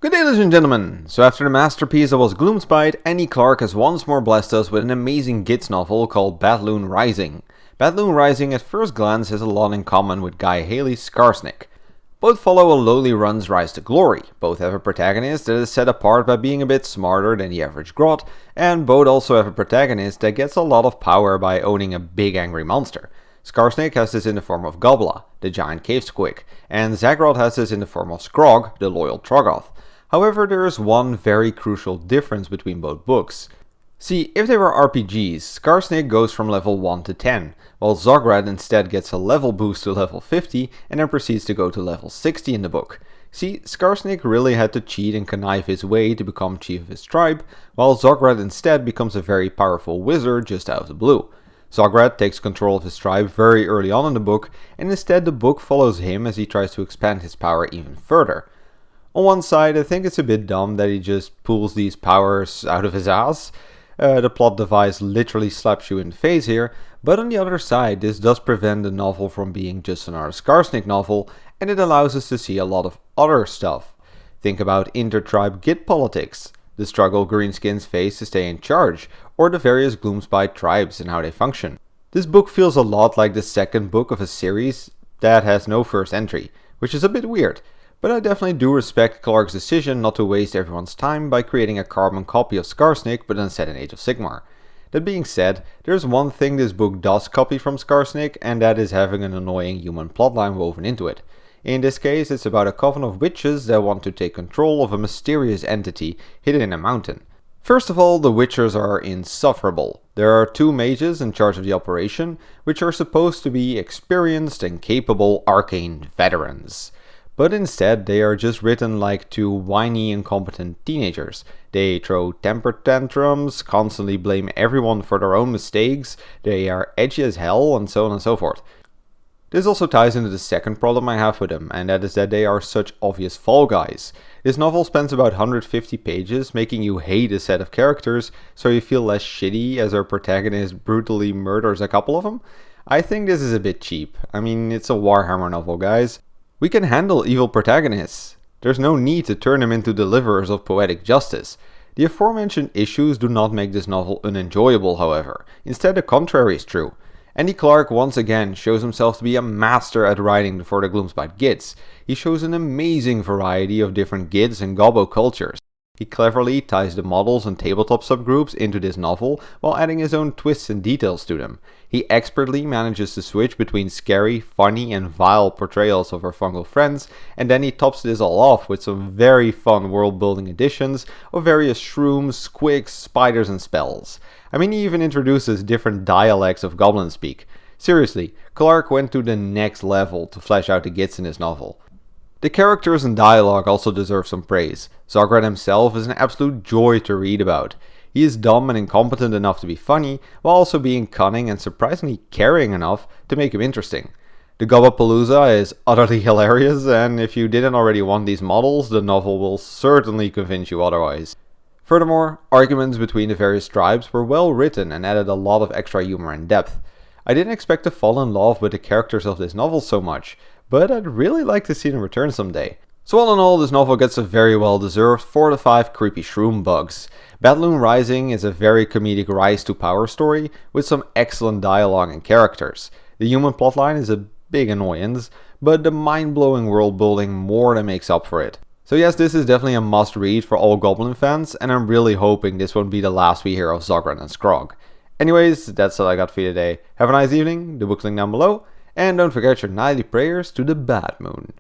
Good day, ladies and gentlemen. So after the masterpiece that was Gloomspite, Andy Clark has once more blessed us with an amazing Gits novel called Bathelloren Rising. Bathelloren Rising at first glance has a lot in common with Guy Haley's Skarsnik. Both follow a lowly run's rise to glory, both have a protagonist that is set apart by being a bit smarter than the average grot, and both also have a protagonist that gets a lot of power by owning a big angry monster. Skarsnik has this in the form of Gobla, the giant cave squig, and Zagrod has this in the form of Skrog, the loyal Troggoth. However, there is one very crucial difference between both books. See, if they were RPGs, Skarsnik goes from level 1 to 10, while Zagrod instead gets a level boost to level 50 and then proceeds to go to level 60 in the book. See, Skarsnik really had to cheat and connive his way to become chief of his tribe, while Zagrod instead becomes a very powerful wizard just out of the blue. Zagrod takes control of his tribe very early on in the book, and instead the book follows him as he tries to expand his power even further. On one side, I think it's a bit dumb that he just pulls these powers out of his ass. The plot device literally slaps you in the face here, but on the other side, this does prevent the novel from being just another Skarsnik novel, and it allows us to see a lot of other stuff. Think about inter-tribe Git politics, the struggle greenskins face to stay in charge, or the various Gloomspite tribes and how they function. This book feels a lot like the second book of a series that has no first entry, which is a bit weird. But I definitely do respect Clark's decision not to waste everyone's time by creating a carbon copy of Skarsnik but then set in Age of Sigmar. That being said, there's one thing this book does copy from Skarsnik, and that is having an annoying human plotline woven into it. In this case, it's about a coven of witches that want to take control of a mysterious entity hidden in a mountain. First of all, the witchers are insufferable. There are two mages in charge of the operation, which are supposed to be experienced and capable arcane veterans. But instead, they are just written like two whiny, incompetent teenagers. They throw temper tantrums, constantly blame everyone for their own mistakes, they are edgy as hell, and so on and so forth. This also ties into the second problem I have with them, and that is that they are such obvious fall guys. This novel spends about 150 pages making you hate a set of characters, so you feel less shitty as our protagonist brutally murders a couple of them. I think this is a bit cheap. I mean, it's a Warhammer novel, guys. We can handle evil protagonists. There's no need to turn them into deliverers of poetic justice. The aforementioned issues do not make this novel unenjoyable, however. Instead, the contrary is true. Andy Clark once again shows himself to be a master at writing for the Gloomspite Gits. He shows an amazing variety of different Gits and Gobbo cultures. He cleverly ties the models and tabletop subgroups into this novel while adding his own twists and details to them. He expertly manages to switch between scary, funny and vile portrayals of our fungal friends, and then he tops this all off with some very fun world building additions of various shrooms, squigs, spiders and spells. I mean, he even introduces different dialects of goblin speak. Seriously, Clark went to the next level to flesh out the Gits in this novel. The characters and dialogue also deserve some praise. Zagrod himself is an absolute joy to read about. He is dumb and incompetent enough to be funny, while also being cunning and surprisingly caring enough to make him interesting. The Gobbapalooza is utterly hilarious, and if you didn't already want these models, the novel will certainly convince you otherwise. Furthermore, arguments between the various tribes were well written and added a lot of extra humor and depth. I didn't expect to fall in love with the characters of this novel so much, but I'd really like to see them return someday. So all in all, this novel gets a very well deserved 4 to 5 creepy shroom bugs. Bathelloren Rising is a very comedic rise to power story with some excellent dialogue and characters. The human plotline is a big annoyance, but the mind-blowing world building more than makes up for it. So yes, this is definitely a must read for all Goblin fans, and I'm really hoping this won't be the last we hear of Zagrod and Skrog. Anyways, that's all I got for you today. Have a nice evening, the book's link down below, and don't forget your nightly prayers to the Bad Moon.